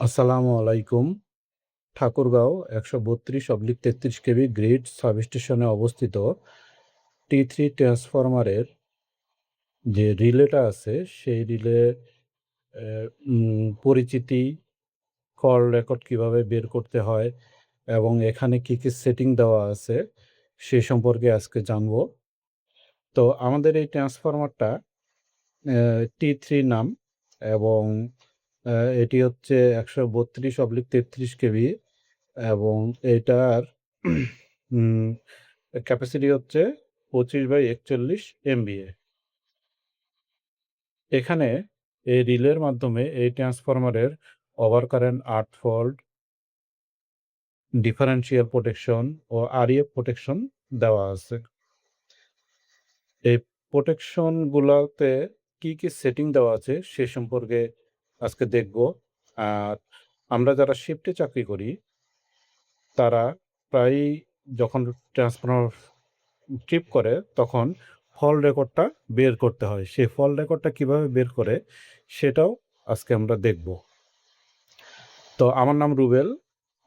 আসসালামু আলাইকুম। Thakurgaon ১৩২/33 KV grid সাবস্টেশনে অবস্থিত T3 ট্রান্সফরমারের যে রিলেটা আছে, সেই রিলে পরিচিতি, কল রেকর্ড কিভাবে বের করতে হয় এবং এখানে কী, কী সেটিং দেওয়া আছে, সে সম্পর্কে আজকে জানব। তো আমাদের এই ট্রান্সফরমারটা T3 নাম এবং এটি হচ্ছে ১৩২/33 কেভি এবং এটার উম ক্যাপাসিটি হচ্ছে 25/41 MVA। এখানে এই রিলের মাধ্যমে এই ট্রান্সফরমারের over current ৮ volt, differential protection ও RF প্রোটেকশন দেওয়া আছে। এই প্রোটেকশনগুলাতে কি, কি সেটিং দেওয়া আছে সে সম্পর্কে আজকে দেখব। আর আমরা যারা শিফটে চাকরি করি তারা প্রায়ই যখন ট্রান্সফরমার ট্রিপ করে তখন ফল রেকর্ডটা বের করতে হয়। সেই ফল রেকর্ডটা কিভাবে বের করে সেটাও আজকে আমরা দেখব। তো আমার নাম রুবেল।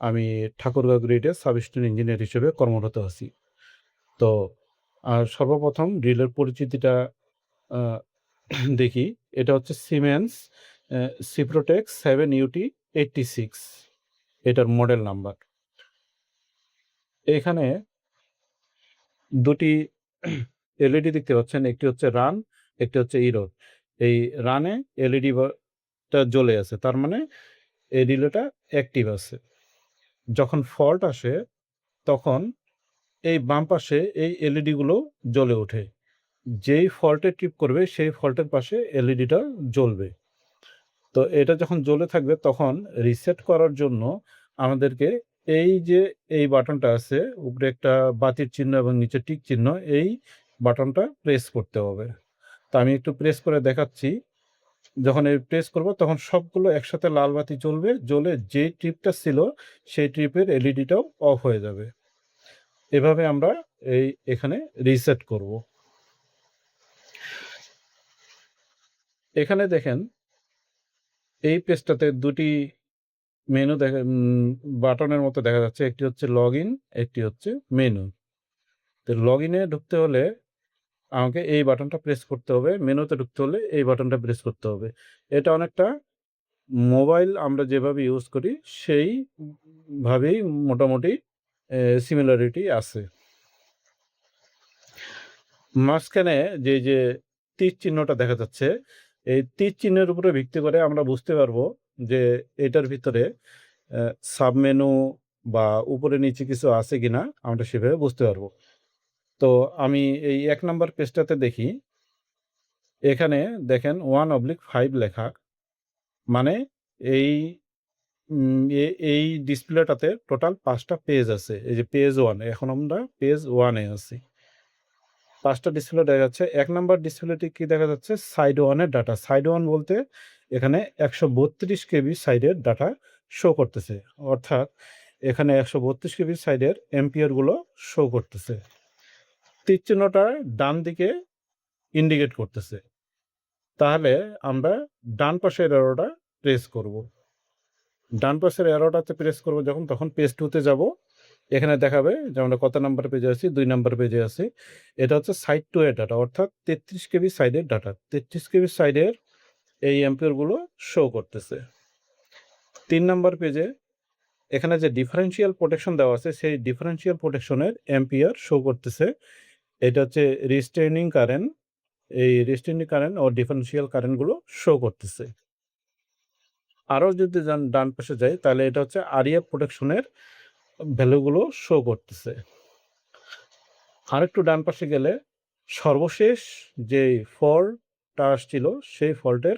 আমি ঠাকুরগাঁও গ্রিডে সাব স্টেশন ইঞ্জিনিয়ার হিসেবে কর্মরত আছি। তো সর্বপ্রথম ড্রিলের পরিচিতিটা আ দেখি। এটা হচ্ছে সিমেন্স সিপ্রোটেক 7UT86 এটার মডেল নাম্বার। এখানে দুটি এলইডি দেখতে পাচ্ছেন। একটি হচ্ছে রান, একটি হচ্ছে ইরর। এই রানে এলইডি টা জ্বলে আছে। তার মানে এই রিলেটা অ্যাক্টিভ আছে। যখন ফল্ট আসে তখন এই বাম পাশে এই এলইডি গুলো জ্বলে ওঠে। যেই ফল্টে ট্রিপ করবে সেই ফল্টের পাশে এলইডিটা জ্বলবে। তো এটা যখন জ্বলে থাকবে তখন রিসেট করার জন্য আমাদেরকে এই যে এই বাটনটা আছে, উপরে একটা বাতির চিহ্ন এবং নিচে টিক চিহ্ন, এই বাটনটা প্রেস করতে হবে। তো আমি একটু প্রেস করে দেখাচ্ছি। যখন এই প্রেস করব তখন সবগুলো একসাথে লাল বাতি জ্বলবে। জ্বলে যে ট্রিপটা ছিল সেই ট্রিপের এলইডিটাও অফ হয়ে যাবে। এভাবে আমরা এখানে রিসেট করব। এখানে দেখেন এই পেজটাতে দুটি মেনু বাটনের মতো দেখা যাচ্ছে। একটি হচ্ছে লগইন, একটি হচ্ছে মেনু। তো লগইনে ঢুকতে হলে আমাকে এই বাটনটা প্রেস করতে হবে। মেনুতে ঢুকতে হলে এই বাটনটা প্রেস করতে হবে। এটা অনেকটা মোবাইল আমরা যেভাবে ইউজ করি সেই ভাবেই মোটামুটি সিমিলারিটি আছে। মাঝখানে যে তীর চিহ্নটা দেখা যাচ্ছে, এই তীর চিহ্নের উপরে ভিত্তি করে আমরা বুঝতে পারবো যে এটার ভিতরে সাবমেনু বা উপরে নিচে কিছু আছে কিনা আমরা সেভাবে বুঝতে পারবো। তো আমি এই ১ নাম্বার পেজটাতে দেখি, এখানে দেখেন 1/5 লেখা। মানে এই উম এ এই ডিসপ্লেটাতে টোটাল ৫ টা পেজ আছে। এই যে পেজ ১, এখন আমরা পেজ 1 এ আছি। ৫ টা ডিসপ্লে দেখা যাচ্ছে। ১ নাম্বার ডিসপ্লেতে কি দেখা যাচ্ছে? সাইড 1 এর ডাটা। সাইড 1 বলতে এখানে ১৩২ কেবি সাইডের ডাটা শো করতেছে। অর্থাৎ এখানে ১৩২ কেবি সাইডের এম্পিয়ার গুলো শো করতেছে। তীর চিহ্নটা ডান দিকে ইন্ডিকেট করতেছে। তাহলে আমরা ডান পাশের অ্যারোটা প্রেস করব। ডান পাশের অ্যারোটাতে প্রেস করব যখন, তখন পেজ 2 তে যাব। এখানে দেখাবে যে আমরা কত নাম্বার পেজে আছি, ২ নাম্বার পেজে আছি। এটা হচ্ছে সাইড 2 এর ডাটা, অর্থাৎ ৩৩ কেবি সাইডের ডাটা। ৩৩ কেবি সাইডের এই অ্যাম্পিয়ার গুলো শো করতেছে। ৩ নাম্বার পেজে এখানে যে ডিফারেনশিয়াল প্রোটেকশন দেওয়া আছে, সেই ডিফারেনশিয়াল প্রোটেকশনের অ্যাম্পিয়ার শো করতেছে। এটা হচ্ছে রিস্টেইনিং কারেন্ট। এই রিস্টেইনিং কারেন্ট ও ডিফারেনশিয়াল কারেন্ট গুলো শো করতেছে। আরো যদি ডান পাশে যাই তাহলে এটা হচ্ছে আরইএফ প্রোটেকশনের ভ্যালুগুলো শো করতেছে। আরেকটু ডান পাশে গেলে সর্বশেষ যেই ফল্টটা আসছিল সেই ফল্টের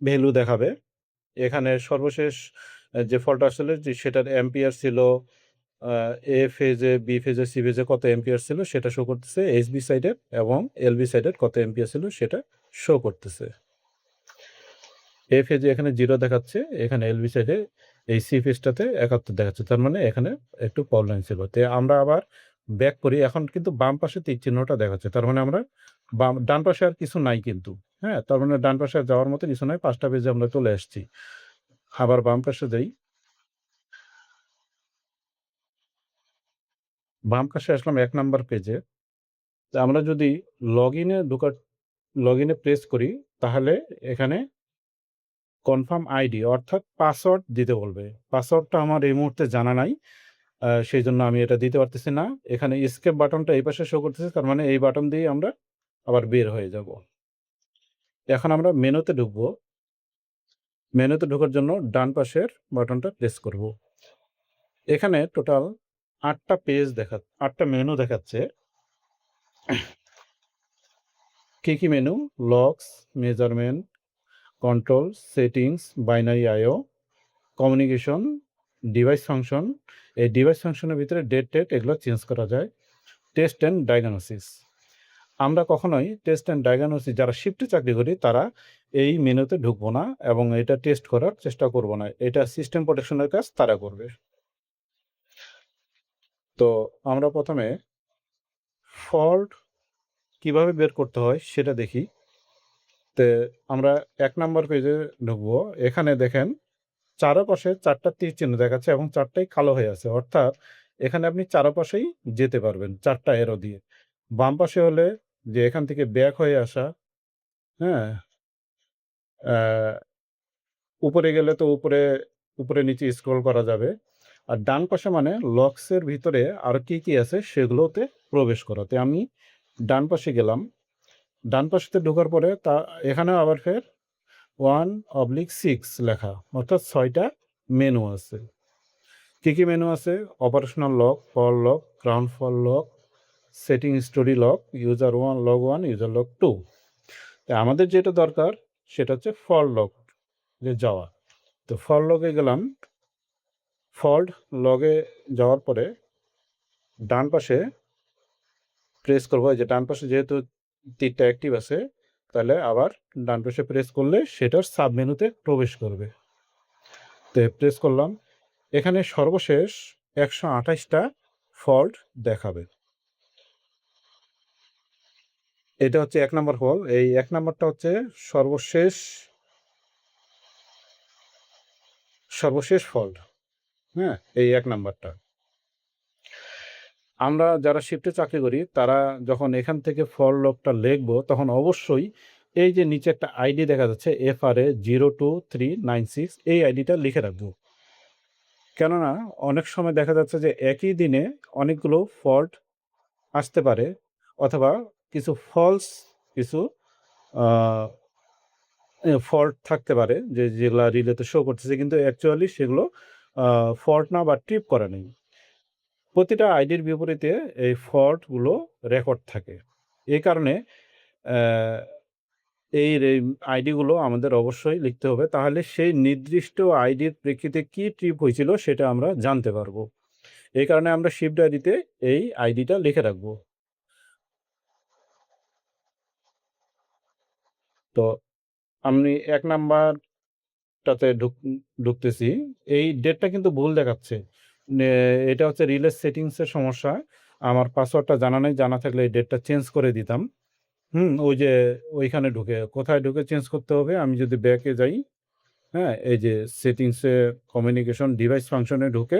ভ্যালু দেখাবে। এখানে সর্বশেষ যে ফল্টটা আসলে সেটার অ্যাম্পিয়ার ছিল এ ফেজে, বি ফেজে, সি ফেজে কত অ্যাম্পিয়ার ছিল সেটা শো করতেছে। এইচবি সাইডের এবং এলবি সাইডের কত অ্যাম্পিয়ার ছিল সেটা শো করতেছে। এ ফেজে এখানে 0 দেখাচ্ছে, এখানে এলবি সাইডে এই সি ফেজটাতে ৭১ দেখাচ্ছে। তার মানে এখানে একটু প্রবলেম ছিল। তো আমরা আবার ব্যাক করি। এখন কিন্তু বাম পাশে তীর চিহ্নটা দেখাচ্ছে। তার মানে আমরা ডান পাশে আর কিছু নাই কিন্তু। হ্যাঁ? তার মানে ডান পাশে আর যাওয়ার মতো কিছু নাই। ৫ টা পেজে আমরা চলে আসছি। আবার বাম পাশে যাই। বাম পাশে আসলাম ১ নাম্বার পেজে। তো আমরা যদি লগইনে ঢোকার লগইনে প্রেস করি তাহলে এখানে কনফার্ম আইডি অর্থাৎ পাসওয়ার্ড দিতে বলবে। পাসওয়ার্ডটা আমার এই মুহূর্তে জানা নাই। সেইজন্য আমি এটা দিতে পারতেছি না। এখানে এসকেপ বাটনটা এই পাশে শো করতেছে। তার মানে এই বাটন দিয়েই আমরা আবার বের হয়ে যাব। এখন আমরা মেনুতে ঢুকবো। মেনুতে ঢোকার জন্য ডান পাশের বাটনটা প্রেস করব। এখানে টোটাল ৮ টা পেজ ৮ টা মেনু দেখাচ্ছে। কি menu? Locks, measurement, control, settings, binary IO, communication, device function. এই ডিভাইস ফাংশনের ভিতরে ডেট এগুলো চেঞ্জ করা যায়। Test and diagnosis. আমরা কখনোই টেস্ট অ্যান্ড ডায়াগনোসিস যারা শিফটে চাকরি করি তারা এই মেনুতে ঢুকবো না এবং এটা টেস্ট করার চেষ্টা করব না। এটা সিস্টেম প্রোটেকশনের কাজ তারা করবে। তো আমরা ১ম এ ফল্ট কিভাবে বের করতে হয় সেটা দেখি। তে আমরা ১ নাম্বার পেজে ঢুকবো। এখানে দেখেন চারপাশে ৪ টা তীর চিহ্ন দেখাচ্ছে এবং ৪ টাই কালো হয়ে আছে। অর্থাৎ এখানে আপনি চারপাশেই যেতে পারবেন ৪ টা অ্যারো দিয়ে। বাম পাশে হলে যে এখান থেকে ব্যাক হয়ে আসা, হ্যাঁ? অ্যা উপরে গেলে তো উপরে নিচে স্ক্রল করা যাবে। আর ডান পাশে মানে লকসের ভিতরে আরো কি আছে সেগুলোতে প্রবেশ করাতে। আমি ডান পাশে গেলাম। ডান পাশেতে ঢোকার পরে এখানেও আবার ফের 1/6 লেখা। অর্থাৎ ৬ টা মেনু আছে। কি মেনু আছে? Operational lock, for lock, ground for lock, setting story lock, user 1 log 1, user lock 2। আমাদের যেটা দরকার সেটা হচ্ছে ফর লক এ যাওয়া। তো ফর লগে গেলাম। ফল্ট লগে যাওয়ার পরে ডান পাশে প্রেস করব। এই যে ডান পাশে যেহেতু তীরটা অ্যাক্টিভ আছে, তাহলে আবার ডান পাশে প্রেস করলে সেটার সাব মেনুতে প্রবেশ করবে। তো প্রেস করলাম। এখানে সর্বশেষ ১২৮ টা ফল্ট দেখাবে। এটা হচ্ছে ১ নাম্বার ফল্ট। এই ১ নাম্বারটা হচ্ছে সর্বশেষ সর্বশেষ ফল্ট। হ্যাঁ? এই ১ নাম্বারটা। আমরা যারা শিফটে চাকরি করি তারা যখন এখান থেকে ফর লকটা লিখবো তখন অবশ্যই এই যে নিচে একটা আইডি দেখা যাচ্ছে FRA 02396 এই আইডিটা লিখে রাখবো। কেননা অনেক সময় দেখা যাচ্ছে যে একই দিনে অনেকগুলো ফল্ট আসতে পারে অথবা কিছু ফলস কিছু আ ফল্ট থাকতে পারে যেগুলা রিলেতে শো করতেছে কিন্তু অ্যাকচুয়ালি সেগুলো আ ফল্ট না বা ট্রিপ করা নেই। প্রতিটা আইডির বিপরীতে এই ফল্টগুলো রেকর্ড থাকে। এই কারণে অ্যা এই আইডিগুলো আমাদের অবশ্যই লিখতে হবে। তাহলে সেই নির্দিষ্ট আইডির প্রেক্ষিতে কি ট্রিপ হয়েছিল সেটা আমরা জানতে পারবো। এই কারণে আমরা শিফট ডায়েরিতে এই আইডিটা লিখে রাখবো। তো আমি ১ নাম্বারটাতে ঢুকতেছি। এই ডেটটা কিন্তু ভুল দেখাচ্ছে। নে এটা হচ্ছে রিলে সেটিংস এর সমস্যা। আমার পাসওয়ার্ডটা জানা নেই। জানা থাকলে এই ডেটটা চেঞ্জ করে দিতাম। ওই যে ওইখানে ঢুকে, কোথায় ঢুকে চেঞ্জ করতে হবে? আমি যদি ব্যাকে যাই, হ্যাঁ? এই যে সেটিংসে কমিউনিকেশন ডিভাইস ফাংশনে ঢুকে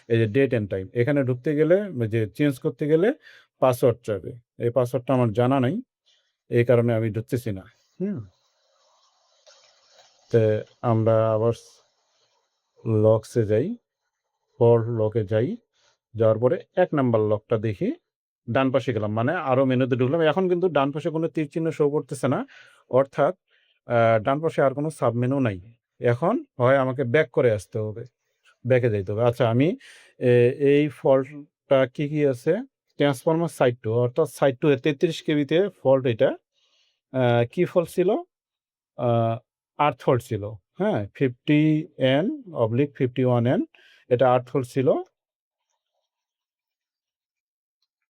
এই যে ডেট অ্যান্ড টাইম এখানে ঢুকতে গেলে যে চেঞ্জ করতে গেলে পাসওয়ার্ড চাবে। এই পাসওয়ার্ডটা আমার জানা নাই। এই কারণে আমি ঢুকতেছি না। হুম? তে আমরা আবার লকসে যাই, ফর লকে যাই। যাওয়ার পরে ১ নাম্বার লকটা দেখি। ডান পাশে গেলাম। মানে আরো মেনুতে ঢুকলাম। এখন কিন্তু ডান পাশে কোনো তীর চিহ্ন শো করতেছে না। অর্থাৎ ডান পাশে আর কোনো সাব মেনু নাই। এখন হয় আমাকে ব্যাক করে আসতে হবে। ব্যাকে যাইতে হবে। আচ্ছা আমি এ এই ফল্টটা কি আছে? ট্রান্সফরমার সাইড 2 অর্থাৎ সাইড 2 এ ৩৩ কেবিতে ফল্ট এটা। আ কি ফল্ট ছিল? আ আর্থ ফল্ট ছিল। হ্যাঁ? 50N/51N এটা আর্থ ফল্ট ছিল।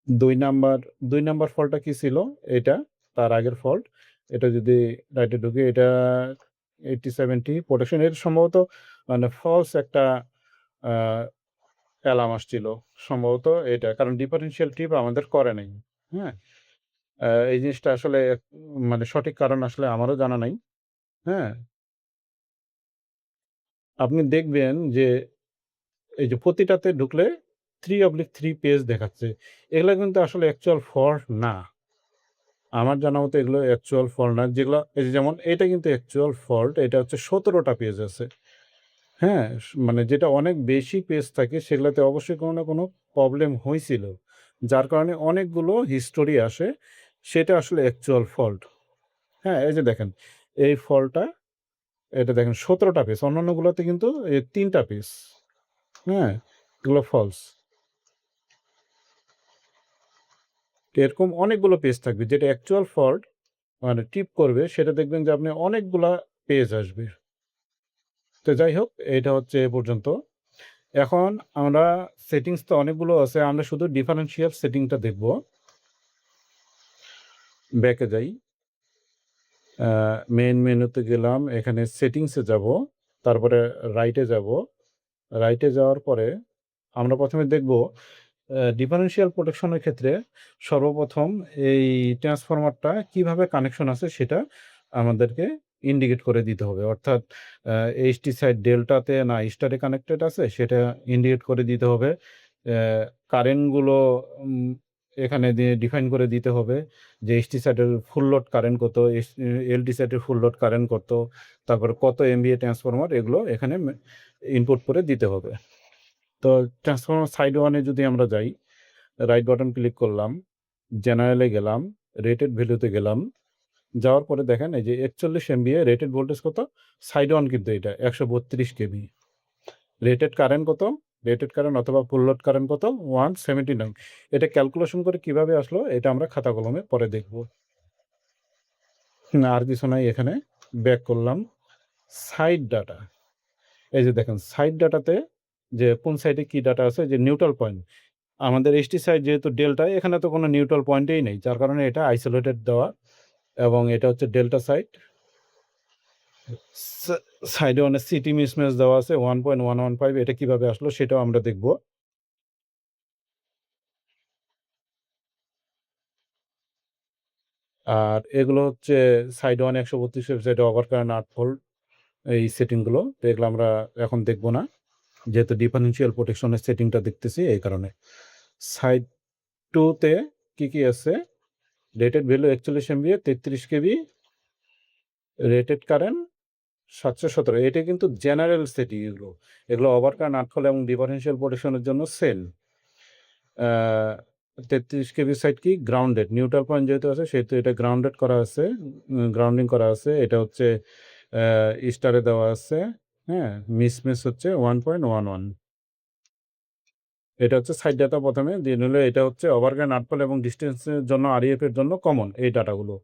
২ নাম্বার ২ নাম্বার ফল্টটা কি ছিল? এটা তার আগের ফল্ট। এটা যদি রাইটে ঢুকি এটা 8070 প্রোটেকশন এর সম্ভবত মানে ফলস একটা আ অ্যালার্ম আসছিল। সম্ভবত এটা। কারণ ডিফারেনশিয়াল ট্রিপ আমাদের করে নাই। হ্যাঁ? এই জিনিসটা আসলে মানে সঠিক কারণ আসলে আমারও জানা নাই। হ্যাঁ? আপনি দেখবেন যে এই যে প্রতিটাতে ঢুকলে 3/3 পেজ দেখাচ্ছে। এগুলা কিন্তু আসলে অ্যাকচুয়াল ফল্ট না। আমার জানা মতো এগুলো অ্যাকচুয়াল ফল্ট না। যেগুলা এই যে যেমন এটা কিন্তু অ্যাকচুয়াল ফল্ট। এটা হচ্ছে ১৭ টা পেজ আছে। হ্যাঁ? মানে যেটা অনেক বেশি পেজ থাকে সেগুলাতে অবশ্যই কোনো না কোনো প্রবলেম হইছিল। যার কারণে অনেকগুলো হিস্টোরি আসে। সেটা আসলে অ্যাকচুয়াল ফল্ট। হ্যাঁ? এই যে দেখেন, এই ফল্টটা এটা দেখেন ১৭ টা পেজ। অন্যান্যগুলোতে কিন্তু ৩ টা পেজ। হ্যাঁ? এগুলো ফলস। এরকম অনেকগুলো পেজ থাকবে যেটা অ্যাকচুয়াল ফল্ট মানে টিপ করবে সেটা দেখবেন যে আপনি অনেকগুলা পেজ আসবে। তো যাই হোক এটা হচ্ছে এ পর্যন্ত। এখন আমরা সেটিংস তো অনেকগুলো আছে। আমরা শুধু ডিফারেনশিয়াল সেটিংটা দেখব। ব্যাকে যাই। মেইন মেনুতে গেলাম। এখানে সেটিংসে যাব। তারপরে রাইটে যাব। রাইটে যাওয়ার পরে আমরা ১ম এ দেখব ডিফারেনশিয়াল প্রোটেকশন এর ক্ষেত্রে সর্বপ্রথম এই ট্রান্সফরমারটা কিভাবে কানেকশন আছে সেটা আমাদেরকে ইন্ডিকেট করে দিতে হবে। অর্থাৎ আ এইচটি সাইড ডেল্টাতে না স্টারে কানেক্টেড আছে সেটা ইন্ডিকেট করে দিতে হবে। কারেন্টগুলো উম এখানে দিয়ে ডিফাইন করে দিতে হবে যে এইচটি সাইডের ফুল লোড কারেন্ট কত, এলটি সাইডের ফুল লোড কারেন্ট কত, তারপরে কত এমভিএ ট্রান্সফরমার এগুলো এখানে ইনপুট করে দিতে হবে। তো ট্রান্সফরমার সাইড 1 এ যদি আমরা যাই, রাইট বাটন ক্লিক করলাম, জেনারেলে গেলাম, রেটেড ভ্যালুতে গেলাম। যাওয়ার পরে দেখেন এই যে ৪১ এমভিএ রেটেড ভোল্টেজ কত? সাইড 1 কিন্তু এটা ১৩২ কেভি। রেটেড কারেন্ট কত? রেটেড কারেন্ট অথবা ফুল লোড কারেন্ট কত? 179। এটা ক্যালকুলেশন করে কিভাবে আসলো এটা আমরা খাতা কলমে পরে দেখব। আর কিছু নাই এখানে। ব্যাক করলাম। Side data. এই যে দেখেন সাইড ডাটাতে যে কোন সাইডে কি ডাটা আছে যে নিউট্রাল পয়েন্ট। আমাদের এসটি সাইড যেহেতু ডেল্টা এখানে তো কোনো নিউট্রাল পয়েন্টই নেই। যার কারণে এটা আইসোলেটেড দেওয়া এবং এটা হচ্ছে ডেল্টা সাইড। সা সাইডে অনেক সিটি মিসম্যাচ দেওয়া আছে 1.115 এটা কিভাবে আসলো সেটাও আমরা দেখব। আর এগুলো হচ্ছে সাইড 1 132 সাইডে ওভার কারেন্ট ৮ ভোল্ট এই সেটিংগুলো। তো এগুলো আমরা এখন দেখব না। যেহেতু ডিফারেনশিয়াল প্রোটেকশন এর সেটিংটা দেখতেছি এই কারণে। সাইড 2 তে কি আছে? Rated value ৪১ MVA ৩৩ kV rated current ৭১৭ এটা কিন্তু জেনারেল সেটিং এগুলো। এগুলো ওভারকারেন্ট, আটখোল এবং ডিফারেনশিয়াল প্রোটেকশন এর জন্য সেল। আ ৩৩ কেভি সাইড কি গ্রাউন্ডেড। নিউট্রাল পয়েন্ট যেহেতু আছে সেহেতু এটা গ্রাউন্ডেড করা আছে। গ্রাউন্ডিং করা আছে। এটা হচ্ছে স্টারে দেওয়া আছে। হ্যাঁ? মিসম্যাচ হচ্ছে 1.11 এটা হচ্ছে সাইড ডাটা ১ম এ দিয়ে নিলে এটা হচ্ছে ওভারকারেন্ট, আটফল এবং ডিসট্যান্স এর জন্য আরইএফ এর জন্য কমন এই ডাটাগুলো।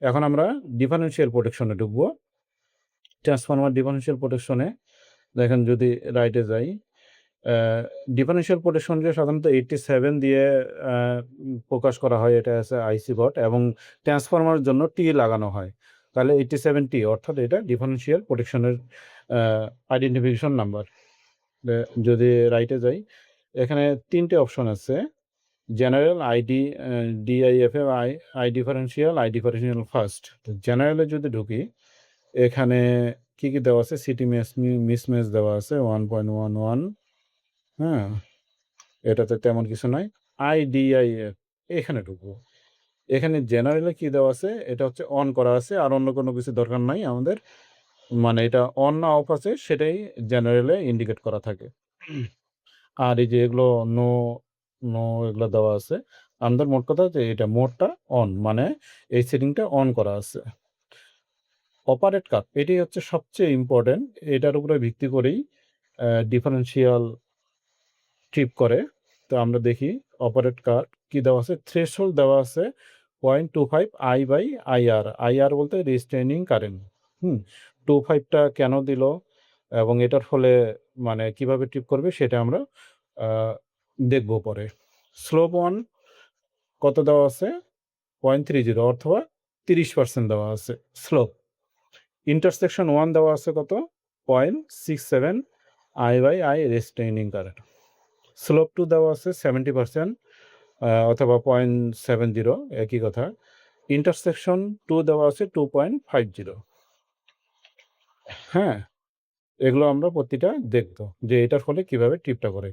এখন আমরা ডিফারেনশিয়াল প্রোটেকশন এ ঢুকবো। ট্রান্সফরমার ডিফারেনশিয়াল প্রোটেকশন এ দেখেন যদি রাইটে যাই, অ্যা ডিফারেনশিয়াল প্রোটেকশনকে সাধারণত 87 দিয়ে অ্যা প্রকাশ করা হয়। এটা আছে আইসি বট এবং ট্রান্সফরমারের জন্য টি লাগানো হয়। তাহলে 87 টি অর্থাৎ এটা ডিফারেনশিয়াল প্রোটেকশনের অ্যা আইডেন্টিফিকেশন নাম্বার। এ যদি রাইটে যাই, এখানে ৩ টে অপশন আছে। General, ID, DIFM, I differential first. তো জেনারেলে যদি ঢুকি, এখানে কি দেওয়া আছে? সিটি মিসম্যাচ দেওয়া আছে 1.11 হ্যাঁ? এটাতে তেমন কিছু নাই। আইডিআইএফ এখানে ঢুকবো। এখানে জেনারেলে কি দেওয়া আছে? এটা হচ্ছে অন করা আছে। আর অন্য কোনো কিছু দরকার নাই আমাদের। মানে এটা অন না অফ আছে সেটাই জেনারেলে ইন্ডিকেট করা থাকে। আর এই যে এগুলো নো, নো এগুলো দেওয়া আছে। আমাদের মোট কথা যে এটা মোডটা অন মানে এই সেটিংটা অন করা আছে। অপারেট কাট এটাই হচ্ছে সবচেয়ে ইম্পোর্টেন্ট। এটার উপরে ভিত্তি করেই ডিফারেনশিয়াল ট্রিপ করে। তো আমরা দেখি অপারেট কাট কি দেওয়া আছে? থ্রেশহোল্ড দেওয়া আছে 0.25 I/IR। IR বলতে রিস্ট্রেইনিং কারেন্ট। হুম? 25 টা কেন দিল এবং এটার ফলে মানে কিভাবে ট্রিপ করবে সেটা আমরা আ দেখব পরে। স্লোপ 1 কত দেওয়া আছে? 0.30 অথবা 30% দেওয়া আছে স্লোপ। ইন্টারসেকশন 1 দেওয়া আছে কত? 0.67 I/I রেস্টেইনিং কারেন্ট। স্লোপ 2 দেওয়া আছে 70% অথবা 0.70 একই কথা। ইন্টারসেকশন 2 দেওয়া আছে 2.50 হ্যাঁ? এগুলো আমরা প্রতিটা দেখব যে এটার ফলে কিভাবে ট্রিপটা করে।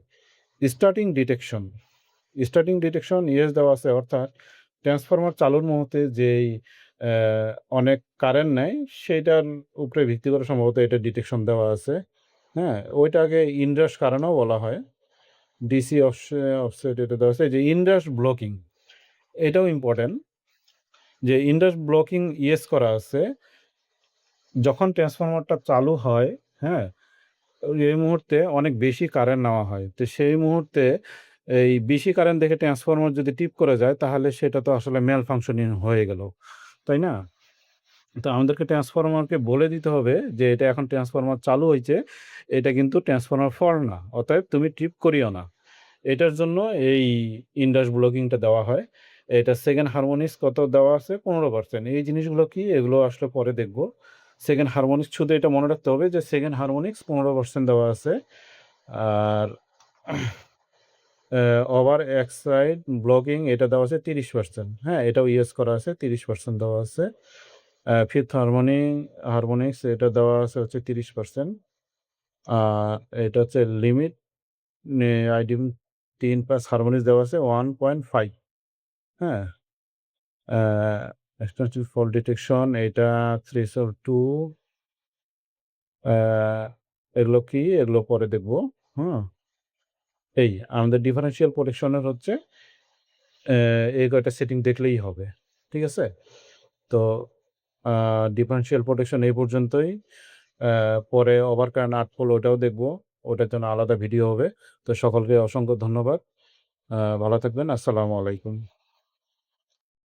Starting detection, starting detection yes দেওয়া আছে অর্থাৎ ট্রান্সফরমার চালুর মুহূর্তে যেই অ্যা অনেক কারেন্ট নেয় সেইটার উপরে ভিত্তি করে সম্ভবত এটা ডিটেকশন দেওয়া আছে। হ্যাঁ? ওইটাকে ইনরাশ কারেন্টও বলা হয়। ডিসি অফসেট এটা দেওয়া আছে। এই যে ইনরাশ ব্লকিং এটাও ইম্পোর্টেন্ট যে ইনরাশ ব্লকিং ইয়েস করা আছে। যখন ট্রান্সফরমারটা চালু হয়, হ্যাঁ? এই মুহূর্তে অনেক বেশি কারেন্ট নেওয়া হয়। তো সেই মুহূর্তে এই বেশি কারেন্ট দেখে ট্রান্সফরমার যদি টিপ করে যায় তাহলে সেটা তো আসলে ম্যাল ফাংশনিং হয়ে গেল। তাই না? তো আমাদেরকে ট্রান্সফরমারকে বলে দিতে হবে যে এটা এখন ট্রান্সফরমার চালু হইছে। এটা কিন্তু ট্রান্সফরমার ফল্ট না। অতএব তুমি ট্রিপ করিও না। এটার জন্য এই ইনডাস ব্লকিংটা দেওয়া হয়। এটা সেকেন্ড হারমোনিক্স কত দেওয়া আছে? 15% এই জিনিসগুলো কি? এগুলো আসলে পরে দেখব। সেকেন্ড হারমোনিক্স শুধু এটা মনে রাখতে হবে যে সেকেন্ড হারমোনিক্স 15% দেওয়া আছে। আর ওভার এক্সাইড ব্লকিং এটা দেওয়া আছে 30%, হ্যাঁ? এটাও ইয়েস করা আছে 30% দেওয়া আছে। ফিফথ হারমোনিক্স এটা দেওয়া আছে হচ্ছে 30%। আর এটা হচ্ছে লিমিট আইডিম 3 প্লাস হারমোনিক্স দেওয়া আছে 1.5, হ্যাঁ? এক্সটেন্সিভ ফল্ট ডিটেকশন এটা থ্রেশহোল্ড 2 এগুলো কি? এগুলো পরে দেখব, হুম? এই আমাদের ডিফারেনশিয়াল প্রোটেকশনের হচ্ছে এই কয়টা সেটিং দেখলেই হবে। ঠিক আছে? তো ডিফারেনশিয়াল প্রোটেকশন এই পর্যন্তই। পরে ওভারকারেন্ট আর্টফল ওটাও দেখব। ওটার জন্য আলাদা ভিডিও হবে। তো সকলকে অসংখ্য ধন্যবাদ। ভালো থাকবেন। আসসালামু আলাইকুম।